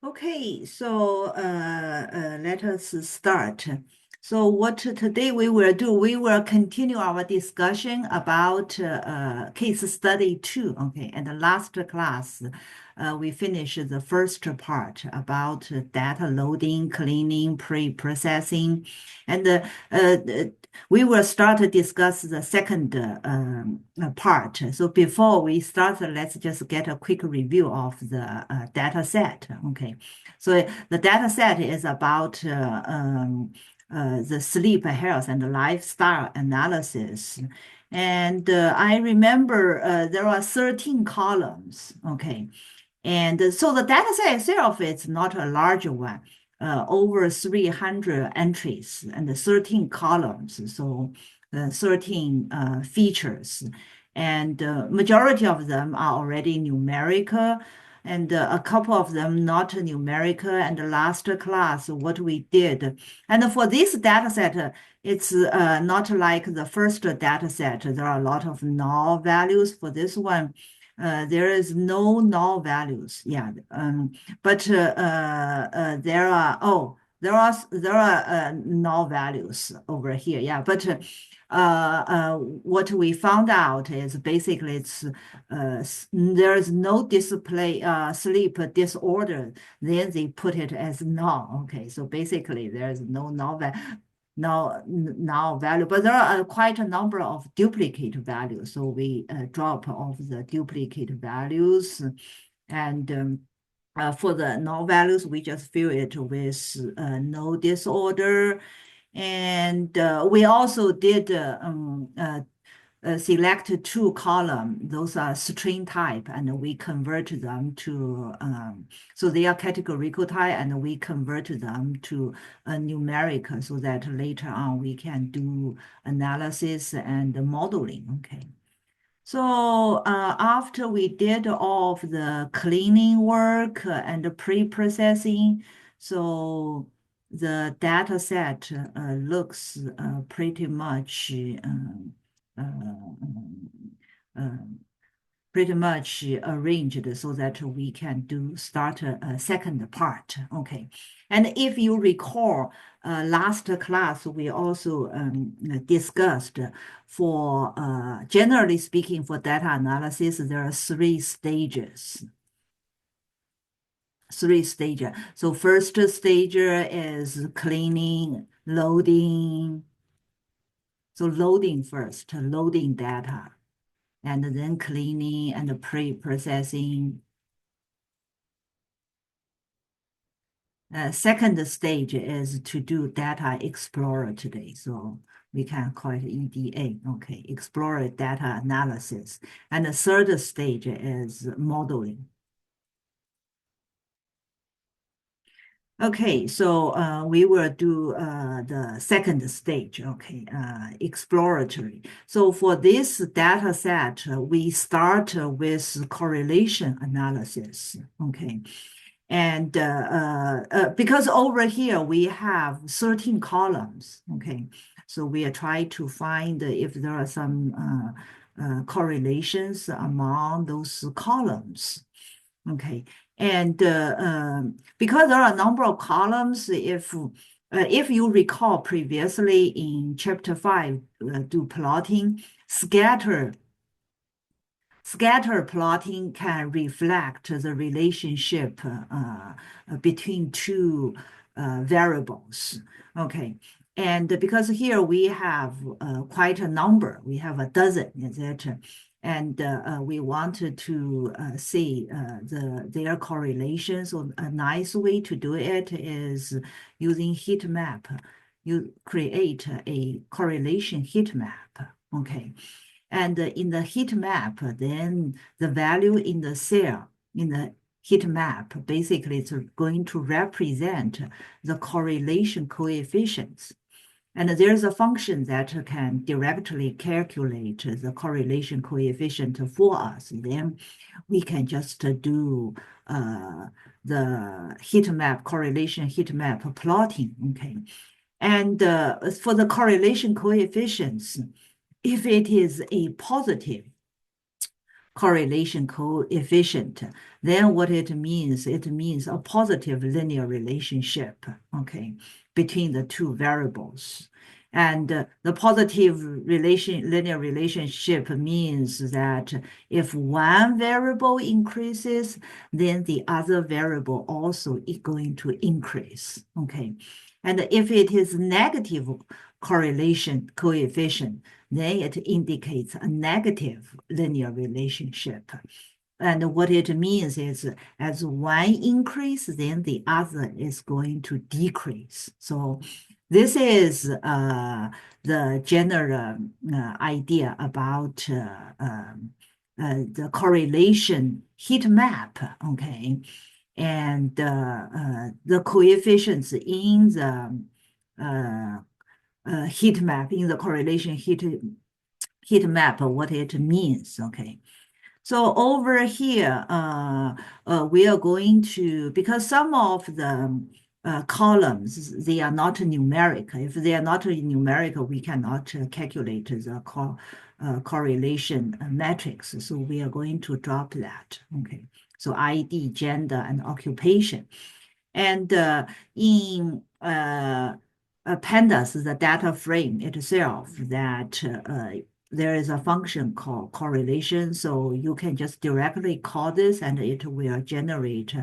Okay, so let us start. So what today we will do, we will continue our discussion about case study 2. Okay, and the last class, we finished the first part about data loading, cleaning, pre-processing, and we will start to discuss the second part. So before we start, let's just get a quick review of the data set. Okay, so the data set is about the sleep, health, and lifestyle analysis. And I remember there are 13 columns. Okay, and so the data set itself is not a large one, over 300 entries and 13 columns, so 13 features. And majority of them are already numerical, and a couple of them not numerical. And the last class, what we did, and for this data set, it's not like the first data set. There are a lot of null values for this one. There is no null values. Yeah. But there are null values over here. Yeah. But what we found out is basically it's there is no display sleep disorder. Then they put it as null. Okay. So basically there is no null value. Now value, but there are quite a number of duplicate values. So we drop off the duplicate values, and for the null values, we just fill it with no disorder. And we also did select 2 columns. Those are string type, and we convert them to, so they are categorical type, and we convert them to a numeric so that later on we can do analysis and modeling. Okay. So after we did all of the cleaning work and the pre-processing, so the data set looks pretty much arranged so that we can start a second part. Okay. And if you recall, last class, we also discussed for, generally speaking, for data analysis, there are 3 stages. 3 stages. So first stage is cleaning, loading. So loading first, loading data, and then cleaning and pre-processing. Second stage is to do data explorer today. So we can call it EDA. Okay, explore data analysis. And the third stage is modeling. Okay, so we will do the second stage, okay, exploratory. So for this data set, we start with correlation analysis, okay. And because over here we have 13 columns, okay. So we are trying to find if there are some correlations among those columns, okay. And because there are a number of columns, if you recall previously in chapter 5, do plotting, scatter plotting can reflect the relationship between 2 variables. Okay. And because here we have quite a number, we have a dozen, etc. And we wanted to see their correlation. So a nice way to do it is using heat map. You create a correlation heat map. Okay. And in the heat map, then the value in the cell, in the heat map, basically it's going to represent the correlation coefficients. And there's a function that can directly calculate the correlation coefficient for us. Then we can just do the heat map, correlation heat map plotting, okay? And for the correlation coefficients, if it is a positive correlation coefficient, then what it means a positive linear relationship, okay, between the two variables. And the positive linear relationship means that if one variable increases, then the other variable also is going to increase, okay? And if it is negative correlation coefficient, then it indicates a negative linear relationship. And what it means is as one increase, then the other is going to decrease. So this is the general idea about the correlation heat map, okay? And the coefficients in the heat map, in the correlation heat map, what it means, okay? So over here, we are going to, because some of the columns, they are not numeric. If they are not numeric, we cannot calculate the correlation matrix. So we are going to drop that, okay? So ID, gender, and occupation. And in pandas, the data frame itself, that there is a function called correlation. So you can just directly call this and it will generate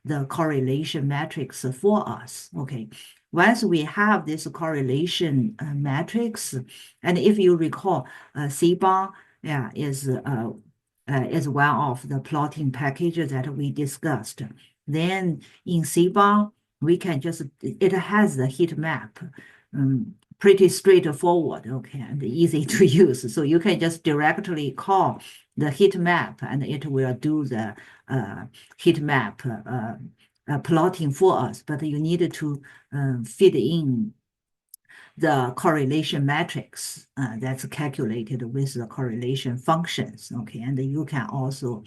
the correlation matrix for us. Okay. Once we have this correlation matrix, and if you recall, CBAR, yeah, is one of the plotting packages that we discussed. Then in CBAR, we can just, it has the heat map, pretty straightforward, okay, and easy to use. So you can just directly call the heat map and it will do the heat map plotting for us. But you need to feed in the correlation matrix that's calculated with the correlation functions, okay, and you can also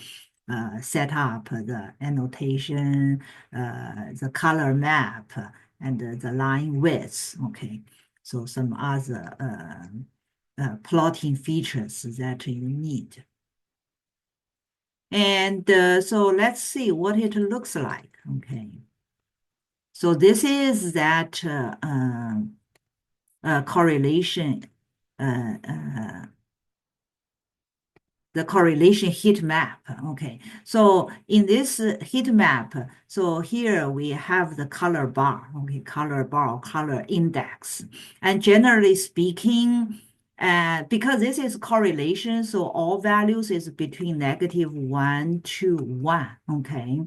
set up the annotation, the color map, and the line width, okay, so some other plotting features that you need. And so let's see what it looks like, okay. So this is that correlation, the correlation heat map. Okay, so in this heat map, so here we have the color bar, okay, color bar or color index. And generally speaking, because this is correlation, so all values is between -1 to 1, okay?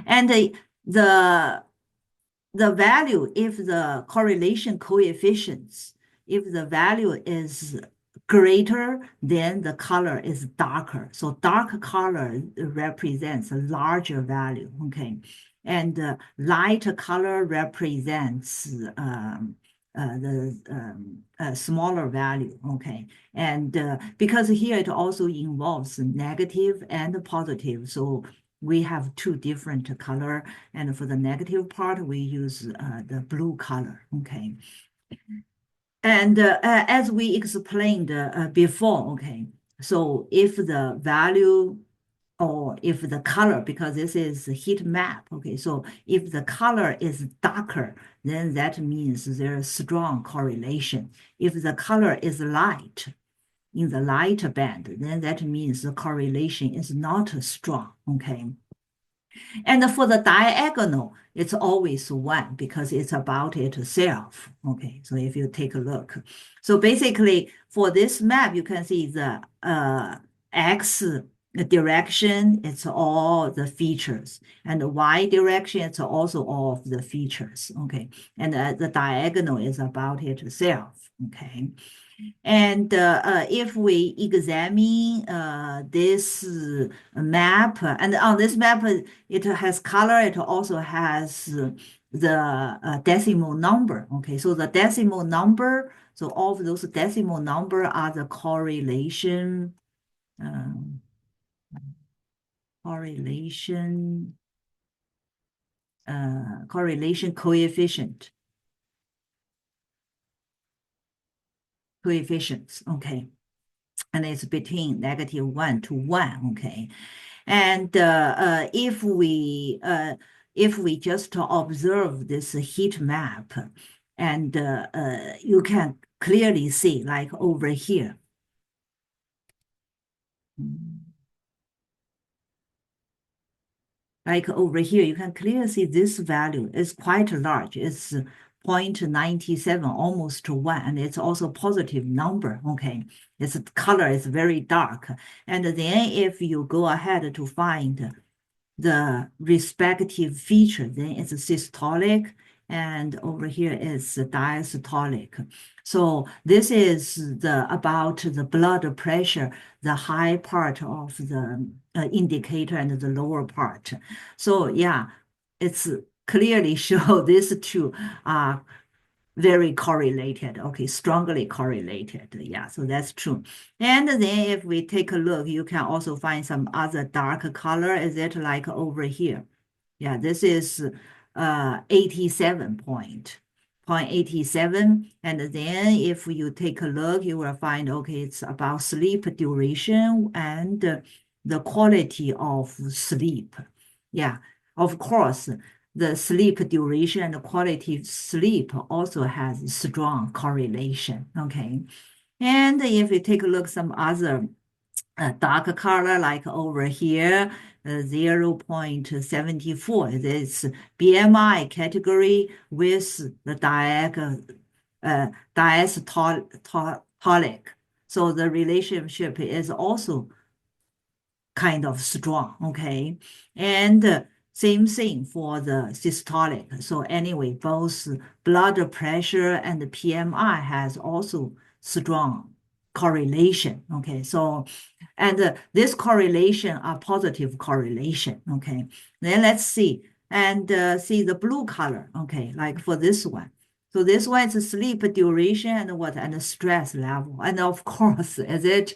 And the value, if the correlation coefficients, if the value is greater, then the color is darker. So dark color represents a larger value, okay? And light color represents the smaller value, okay? And because here it also involves negative and positive, so we have two different color, and for the negative part, we use the blue color, okay? And as we explained before, okay, so if the value or if the color, because this is a heat map, okay, so if the color is darker, then that means there's strong correlation. If the color is light, in the light band, then that means the correlation is not strong, okay? And for the diagonal, it's always 1 because it's about itself. Okay, so if you take a look. So basically, for this map, you can see the X direction, it's all the features. And the Y direction, it's also all of the features. Okay, and the diagonal is about itself. Okay. And if we examine this map, and on this map, it has color, it also has the decimal number. Okay, so the decimal number, so all of those decimal number are the correlation, correlation coefficients. Okay. and it's between -1 to 1, okay? And if we just observe this heat map, and you can clearly see, like over here. Like over here, you can clearly see this value is quite large. It's 0.97, almost to 1, and it's also a positive number, okay? Its color is very dark. And then if you go ahead to find the respective feature, then it's systolic, and over here is diastolic. So this is about the blood pressure, the high part of the indicator and the lower part. So yeah, it's clearly show these two are very correlated, okay, strongly correlated. Yeah, so that's true. And then if we take a look, you can also find some other dark color. Is it like over here? Yeah, this is 87 point. 0.87. And then if you take a look, you will find, okay, it's about sleep duration and the quality of sleep. Yeah, of course, the sleep duration and the quality of sleep also has strong correlation, okay? And if you take a look some other dark color, like over here, 0.74, this BMI category with the diastolic. So the relationship is also kind of strong, okay? And same thing for the systolic. So anyway, both blood pressure and the PMI has also strong correlation, okay? So, and this correlation are positive correlation, okay? Then let's see, and see the blue color, okay? Like for this one. So this one is sleep duration and what, and the stress level. And of course, is it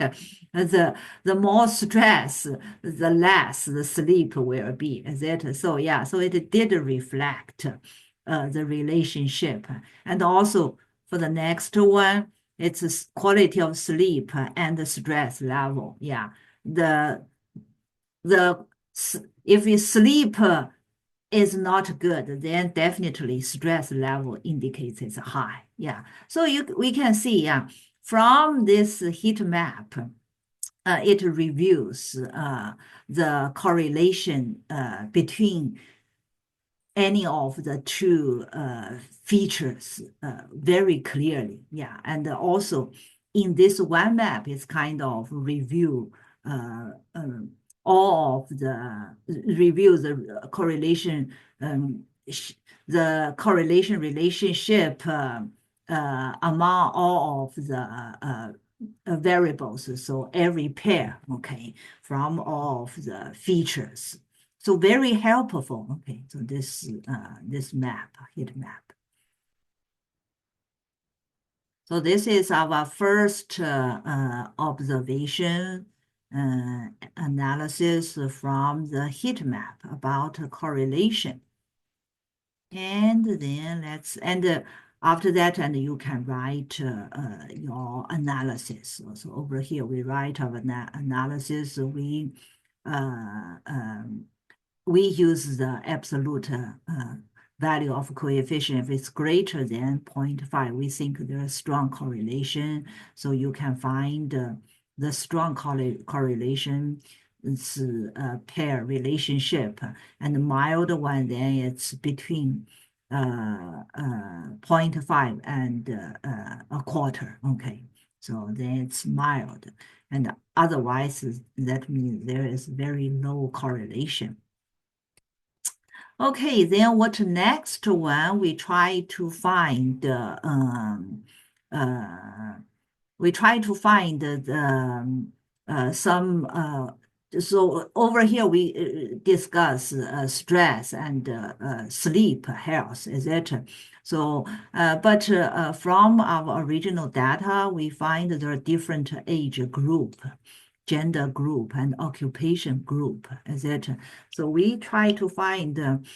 the more stress, the less the sleep will be, is it? So yeah, so it did reflect the relationship. And also for the next one, it's quality of sleep and the stress level. Yeah, the if you sleep is not good, then definitely stress level indicates it's high. Yeah, so we can see, yeah, from this heat map, it reviews the correlation between any of the two features very clearly. Yeah, and also in this one map, it's kind of review all of the review the correlation the correlation relationship among all of the variables, so every pair, okay, from all of the features. So very helpful, okay, so this map, heat map. So this is our first observation analysis from the heat map about correlation. And then after that, and you can write your analysis. So over here, we write our analysis. We use the absolute value of coefficient. If it's greater than 0.5, we think there's strong correlation. So you can find the strong correlation. It's a pair relationship, and the mild one, then it's between 0.5 and a quarter, okay? So then it's mild, and otherwise that means there is very low correlation. Okay, then what next one? We try to find some so over here we discuss stress and sleep health, etc. So, but from our original data, we find there are different age group, gender group, and occupation group, etc. So we try to find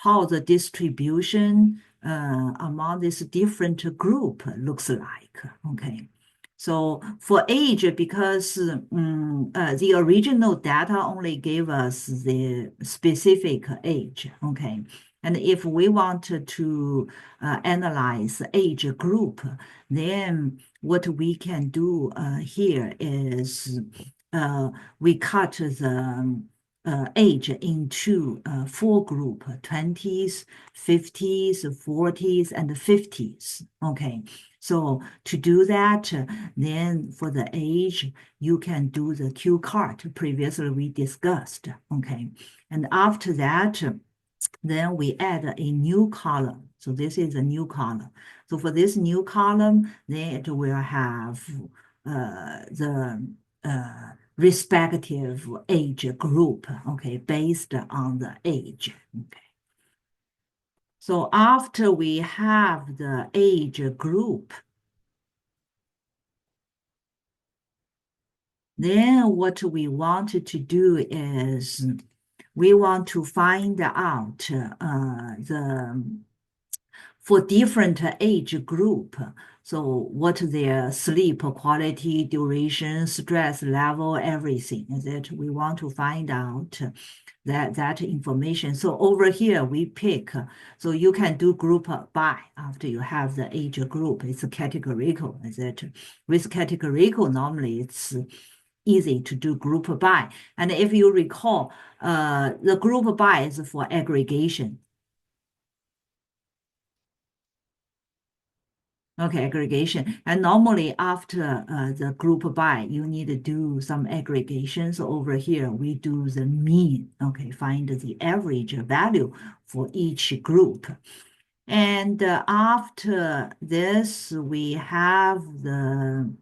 how the distribution among this different group looks like. Okay. So for age, because the original data only gave us the specific age, okay? And if we wanted to analyze age group, then what we can do here is we cut the age into four group, 20s, 50s, 40s, and 50s, okay? So to do that, then for the age, you can do the Q card previously we discussed, okay? And after that, then we add a new column. So this is a new column. So for this new column, then it will have the respective age group, okay, based on the age, okay. So after we have the age group, then what we want to do is we want to find out for different age group. So what their sleep quality, duration, stress level, everything that we want to find out that information. So over here we pick, so you can do group by after you have the age group. It's categorical. That with categorical normally it's easy to do group by. And if you recall, the group by is for aggregation. Okay, aggregation. And normally after the group by, you need to do some aggregation. So over here, we do the mean, okay, find the average value for each group. And after this, we have the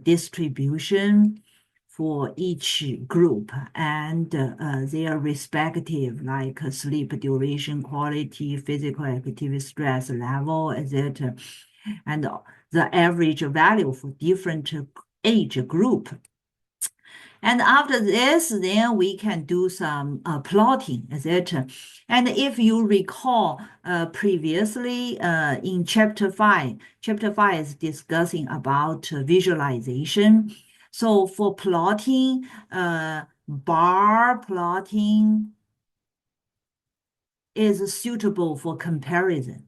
distribution for each group and their respective, like sleep duration, quality, physical activity, stress level, etc., and the average value for different age group. And after this, then we can do some plotting, etc. And if you recall previously in chapter 5 is discussing about visualization. So for plotting, bar plotting is suitable for comparison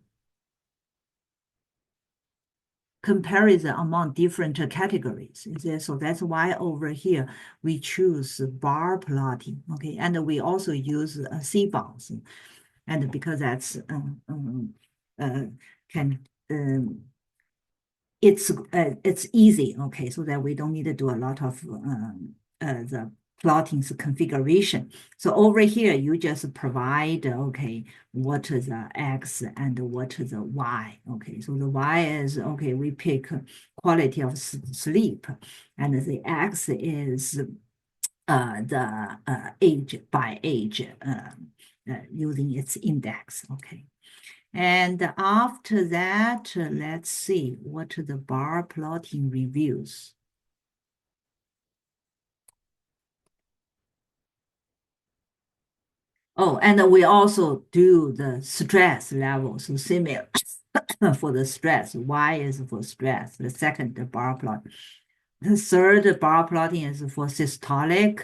among different categories. So that's why over here we choose bar plotting, okay? And we also use CBOS, and because that's it's easy, okay, so that we don't need to do a lot of the plotting's configuration. So over here, you just provide, okay, what is the X and what is the Y, okay. So the Y is, okay, we pick quality of sleep, and the X is the age by age using its index, okay. And after that, let's see what the bar plotting reveals. Oh, and we also do the stress level, so similar for the stress. Y is for stress, the second bar plot. The third bar plotting is for systolic,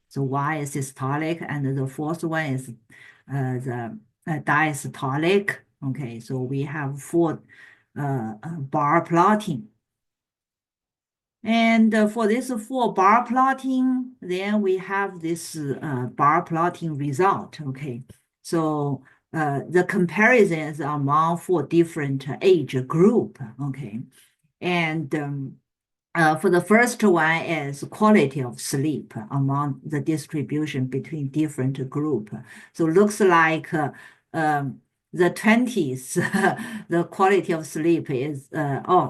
so Y is systolic, and the fourth one is the diastolic. Okay, so we have four bar plotting. And for this four bar plotting, then we have this bar plotting result, okay? So the comparisons among four different age group, okay? And for the first one is quality of sleep among the distribution between different group. So looks like the 20s, the quality of sleep is,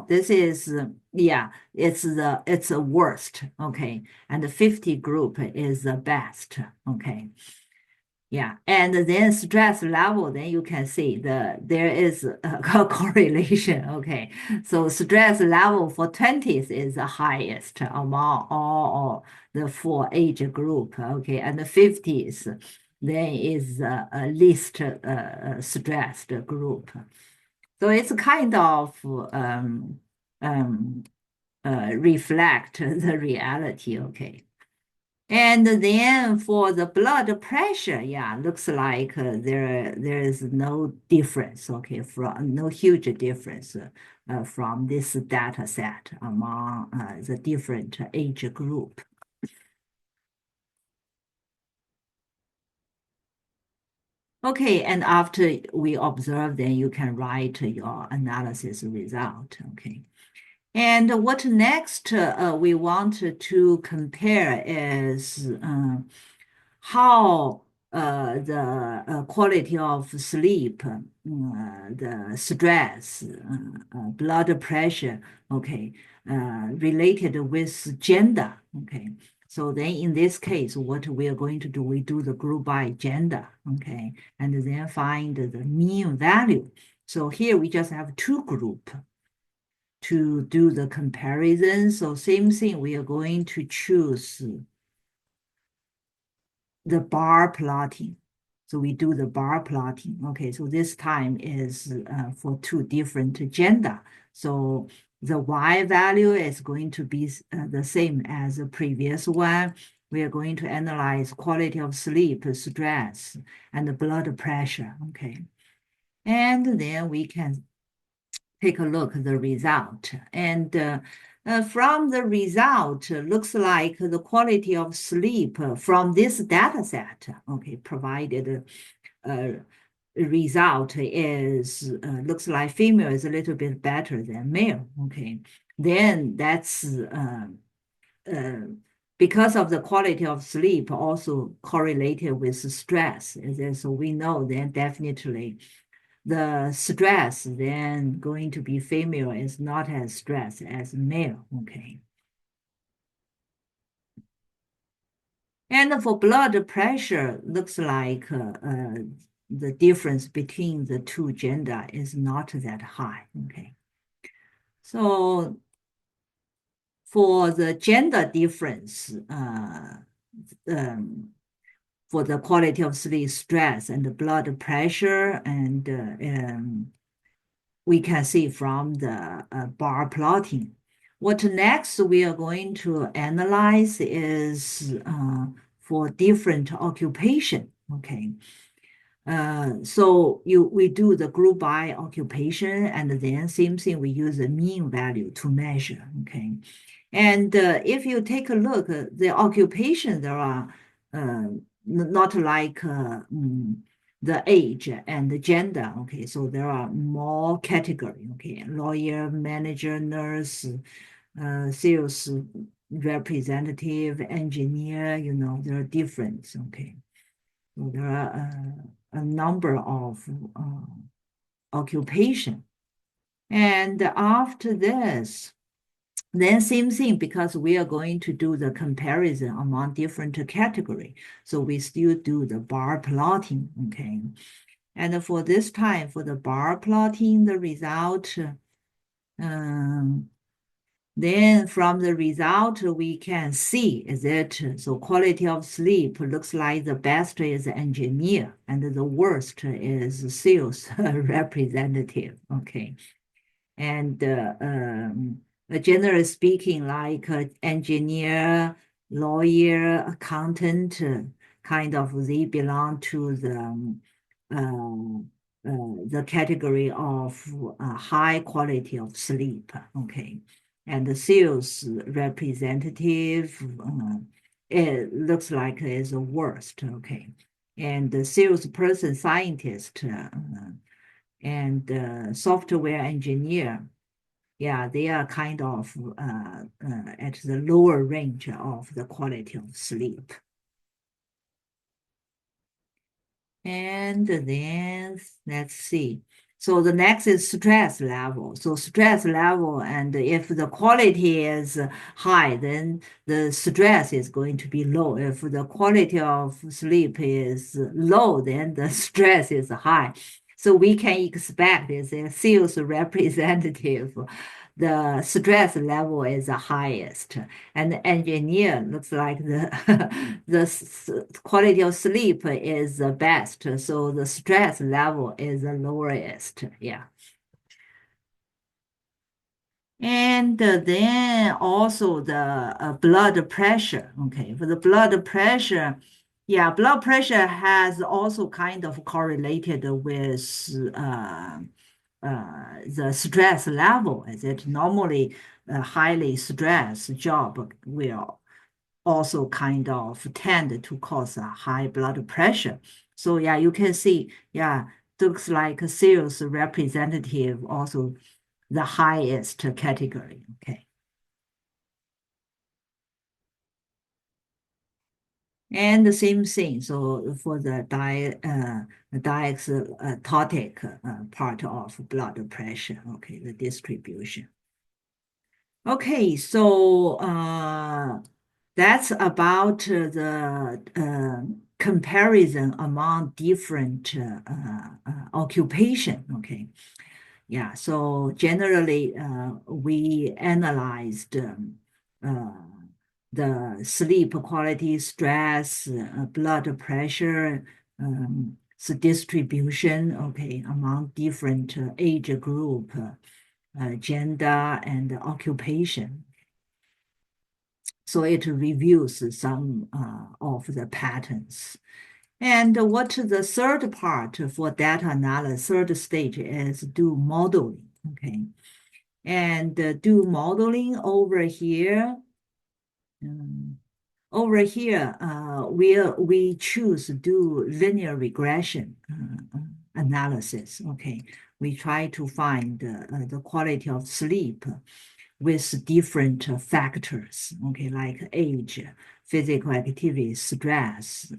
this is, yeah, it's the worst, okay. And the 50 group is the best, okay. Yeah, and then stress level, then you can see there is a correlation. Okay, so stress level for 20s is the highest among all the four age group. Okay, and the 50s then is least stressed group. So it's kind of reflect the reality. Okay. And then for the blood pressure, yeah, looks like there is no difference, okay, from no huge difference from this data set among the different age group. Okay, and after we observe, then you can write your analysis result, okay. And what next we want to compare is how the quality of sleep, the stress, blood pressure, okay, related with gender, okay. So then in this case, what we are going to do, we do the group by gender, okay, and then find the mean value. So here we just have two groups to do the comparison. So same thing, we are going to choose the bar plotting. So we do the bar plotting. Okay, so this time is for two different gender. So the Y value is going to be the same as the previous one. We are going to analyze quality of sleep, stress, and the blood pressure. Okay, and then we can take a look at the result. And from the result, looks like the quality of sleep from this data set, okay, provided result is, looks like female is a little bit better than male, okay. Then that's because of the quality of sleep also correlated with stress. So we know then definitely the stress then going to be female is not as stressed as male, okay. And for blood pressure, looks like the difference between the two gender is not that high, okay. So for the gender difference, for the quality of sleep, stress, and the blood pressure, and we can see from the bar plotting. What next we are going to analyze is for different occupation, okay. So we do the group by occupation, and then same thing, we use the mean value to measure, okay. And if you take a look, the occupation, there are not like the age and the gender, okay. So there are more category, okay. Lawyer, manager, nurse, sales representative, engineer, you know, there are different, okay. So there are a number of occupation. And after this, then same thing, because we are going to do the comparison among different category. So we still do the bar plotting, okay? And for this time, for the bar plotting, the result, then from the result, we can see that so quality of sleep looks like the best is engineer and the worst is sales representative, okay? And generally speaking, like engineer, lawyer, accountant, kind of they belong to the category of high quality of sleep, okay. And the sales representative, it looks like is the worst, okay. And the salesperson, scientist, and software engineer, yeah, they are kind of at the lower range of the quality of sleep. And then let's see. So the next is stress level. So stress level, and if the quality is high, then the stress is going to be low. If the quality of sleep is low, then the stress is high. So we can expect as a sales representative, the stress level is the highest, and the engineer looks like the quality of sleep is the best, so the stress level is the lowest. Yeah. And then also the blood pressure. Okay, for the blood pressure, yeah, blood pressure has also kind of correlated with the stress level. As it normally a highly stressed job will also kind of tend to cause a high blood pressure. So yeah, you can see, yeah, looks like a sales representative also the highest category. Okay. And the same thing. So for the diastatic part of blood pressure, okay, the distribution. Okay, so that's about the comparison among different occupation. Okay, yeah. So generally, we analyzed uh, the sleep quality, stress, blood pressure, the distribution. Okay, among different age group. Gender and occupation. So it reviews some of the patterns. And what the third part for data analysis, third stage is do modeling. Okay. And do modeling over here. Over here, we choose do linear regression analysis. Okay. We try to find the quality of sleep with different factors, okay, like age, physical activity, stress,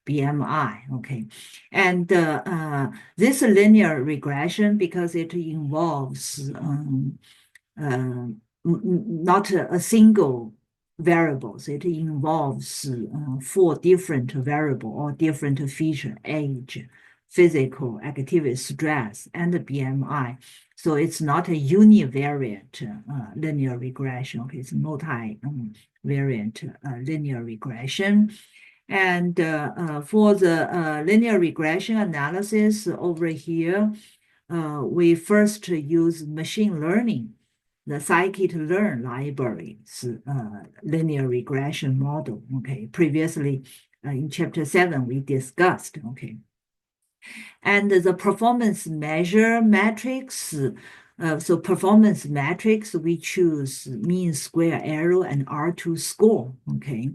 BMI, okay. And this linear regression, because it involves not a single variables, it involves four different variable or different feature, age, physical activity, stress, and BMI. So it's not a univariate linear regression. Okay, it's multi-variant linear regression. And for the linear regression analysis over here, we first use machine learning, the scikit-learn libraries linear regression model. Okay, previously in chapter 7 we discussed. Okay, and the performance measure metrics. So performance metrics, we choose mean square error and R2 score, okay?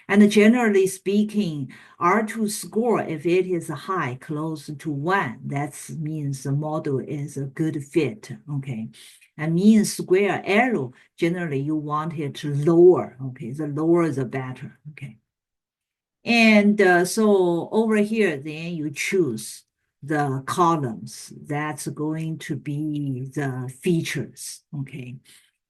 And generally speaking, R2 score, if it is high, close to 1, that means the model is a good fit, okay? And mean square error, generally you want it lower, okay? The lower the better, okay? And so over here, then you choose the columns. That's going to be the features, okay?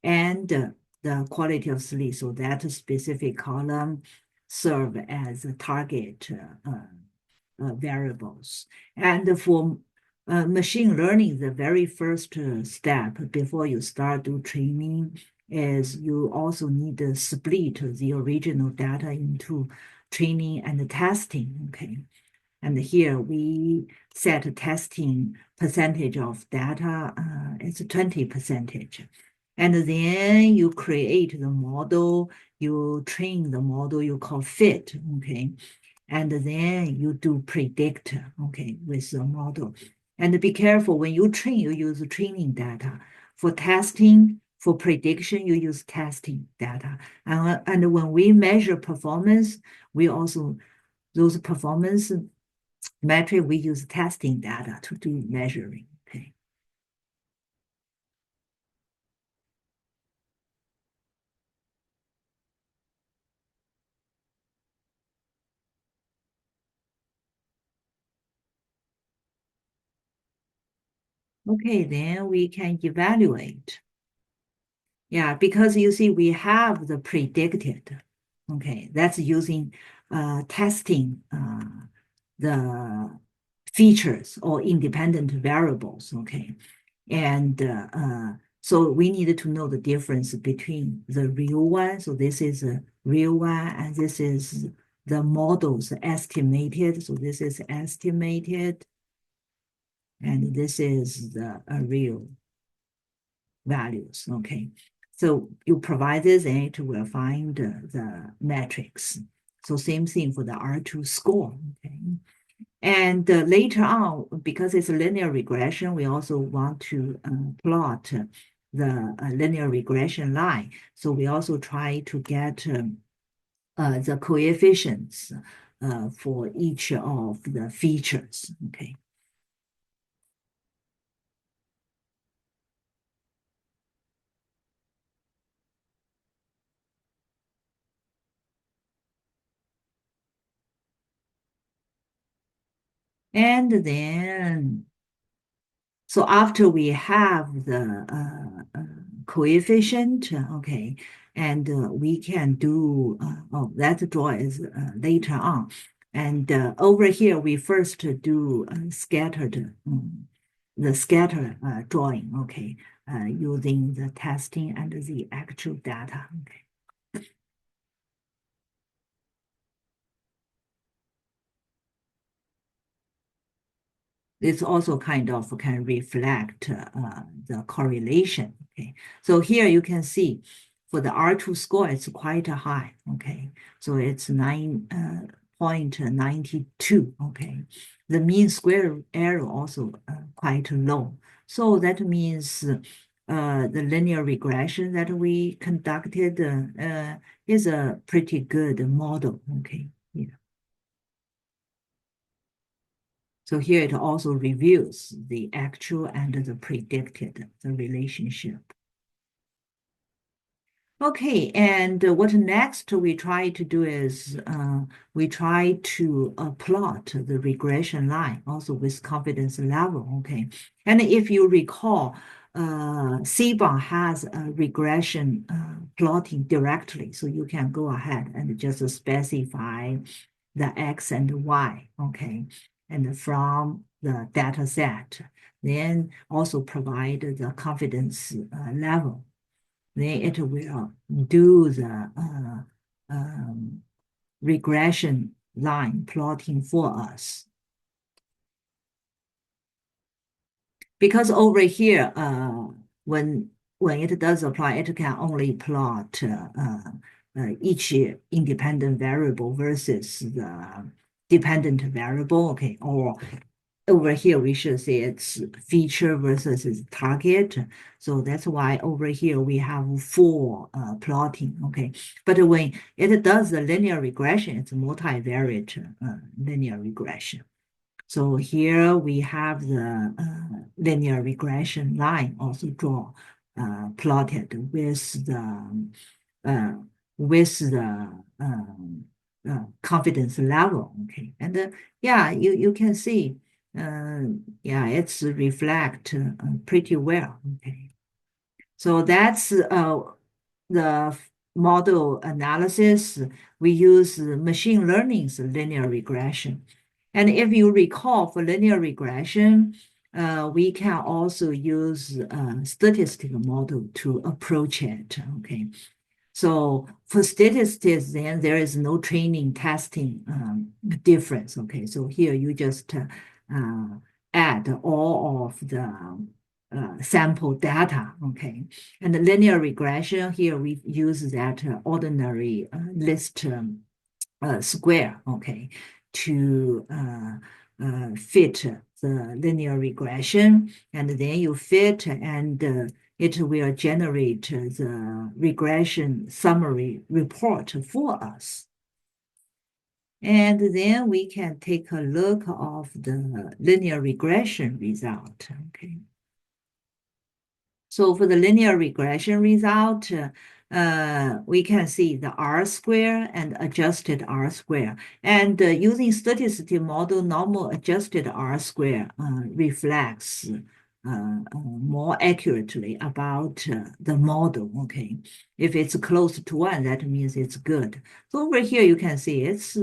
And the quality of sleep. So that specific column serve as a target variables. And for machine learning, the very first step before you start do training is you also need to split the original data into training and testing, okay? And here we set testing percentage of data, it's 20%. And then you create the model, you train the model, you call fit, okay? And then you do predict, okay, with the model. And be careful, when you train, you use training data. For testing, for prediction, you use testing data. And when we measure performance, we also, those performance metric, we use testing data to do measuring, okay? Okay, then we can evaluate. Yeah, because you see, we have the predicted. Okay, that's using testing the features or independent variables. Okay, and so we need to know the difference between the real one. So this is a real one, and this is the models estimated. So this is estimated, and this is the real values, okay? So you provide this and it will find the matrix. So same thing for the R2 score, okay? And later on, because it's a linear regression, we also want to plot the linear regression line. So we also try to get the coefficients for each of the features, okay? And then, so after we have the coefficient, okay, and we can do, oh, that draw is later on. And over here, we first do scattered, the scatter drawing, okay, using the testing and the actual data, okay. It's also kind of can reflect the correlation. Okay, so here you can see for the R2 score, it's quite high. Okay, so it's 9.92. Okay, the mean square error also quite low. So that means the linear regression that we conducted is a pretty good model. Okay. So here it also reviews the actual and the predicted, the relationship. Okay, and what next we try to do is we try to plot the regression line also with confidence level, okay? And if you recall, CBOM has a regression plotting directly, so you can go ahead and just specify the X and Y, okay? And from the data set, then also provide the confidence level. Then it will do the regression line plotting for us. Because over here, when it does apply, it can only plot each independent variable versus the dependent variable, okay, or over here we should say it's feature versus its target. So that's why over here we have 4 plotting, okay. But when it does the linear regression, it's multivariate linear regression. So here we have the linear regression line also draw plotted with the confidence level. Okay, and yeah, you can see, yeah, it's reflect pretty well. Okay, so that's the model analysis. We use machine learning's linear regression. And if you recall, for linear regression, we can also use a statistical model to approach it, okay? So for statistics, then there is no training testing difference, okay? So here you just add all of the sample data, okay? And the linear regression, here we use that ordinary list square, okay, to fit the linear regression, and then you fit, and it will generate the regression summary report for us. And then we can take a look of the linear regression result, okay. So for the linear regression result, we can see the R square and adjusted R square. And using statistical model, normal adjusted R square reflects more accurately about the model, okay? If it's close to 1, that means it's good. So over here, you can see it's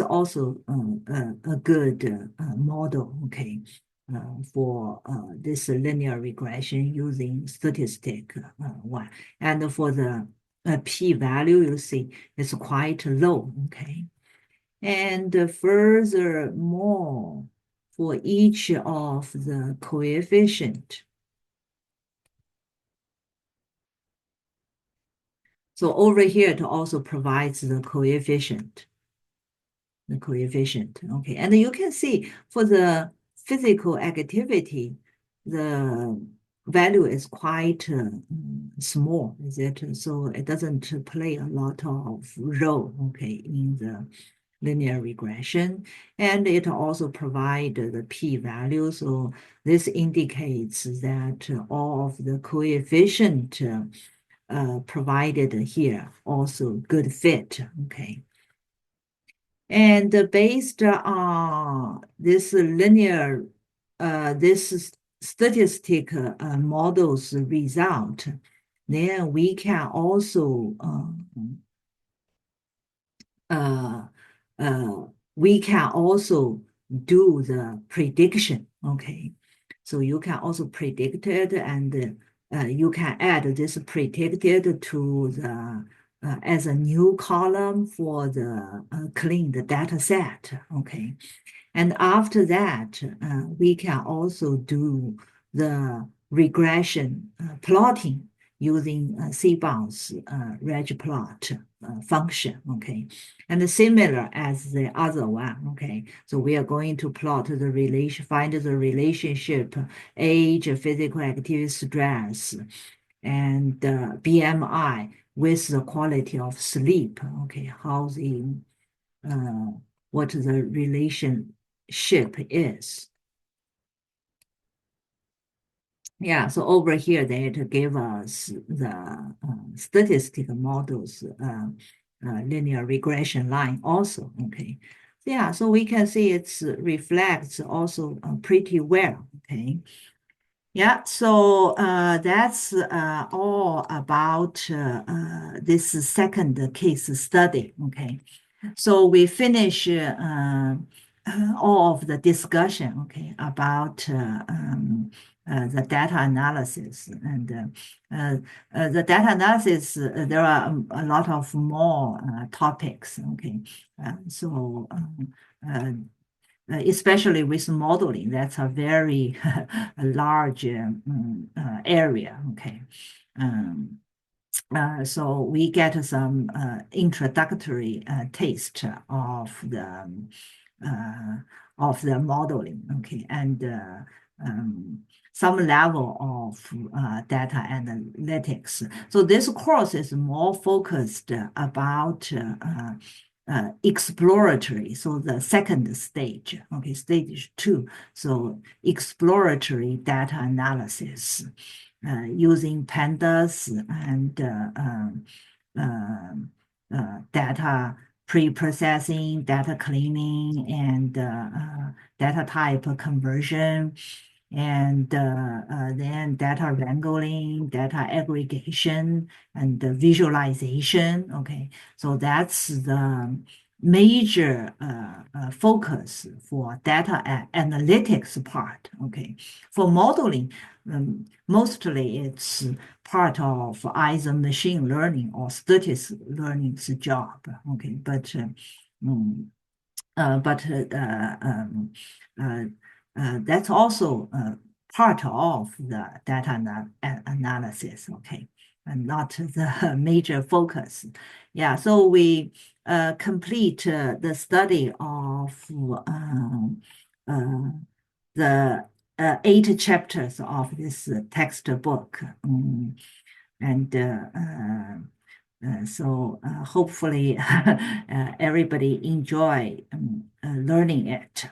also a good model, okay, for this linear regression using statistic one. And for the p-value, you see it's quite low, okay. And furthermore, for each of the coefficient, So over here, it also provides the coefficient. Okay. And you can see for the physical activity, the value is quite small, is it? So it doesn't play a lot of role, okay, in the linear regression. And it also provides the p-value. So this indicates that all of the coefficient provided here also good fit, okay. And based on this linear, this statistic model's result, then we can also uh, we can also do the prediction. Okay, so you can also predict it, and you can add this predicted to the as a new column for the cleaned data set. Okay, and after that, we can also do the regression plotting using Seaborn's regplot function, okay? And similar as the other one, okay? So we are going to plot the relation, find the relationship, age, physical activity, stress, and BMI with the quality of sleep, okay? How the what the relationship is. Yeah, so over here they give us the statistical models, linear regression line also, okay. Yeah, so we can see it reflects also pretty well, okay. Yeah, so that's all about this second case study, okay. So we finish all of the discussion, okay, about the data analysis. And the data analysis, there are a lot of more topics, okay. Especially with modeling, that's a very large area, okay. So we get some introductory taste of the modeling, okay, and some level of data analytics. So this course is more focused about exploratory, so the second stage, okay, stage 2, so exploratory data analysis using pandas and data pre-processing, data cleaning, and data type conversion, and then data wrangling, data aggregation, and the visualization. Okay, so that's the major focus for data analytics part. Okay, for modeling, mostly it's part of either machine learning or statistics learning's job. Okay, but that's also part of the data analysis, okay, and not the major focus. Yeah, so we complete the study of the 8 chapters of this textbook. And so hopefully everybody enjoy learning it.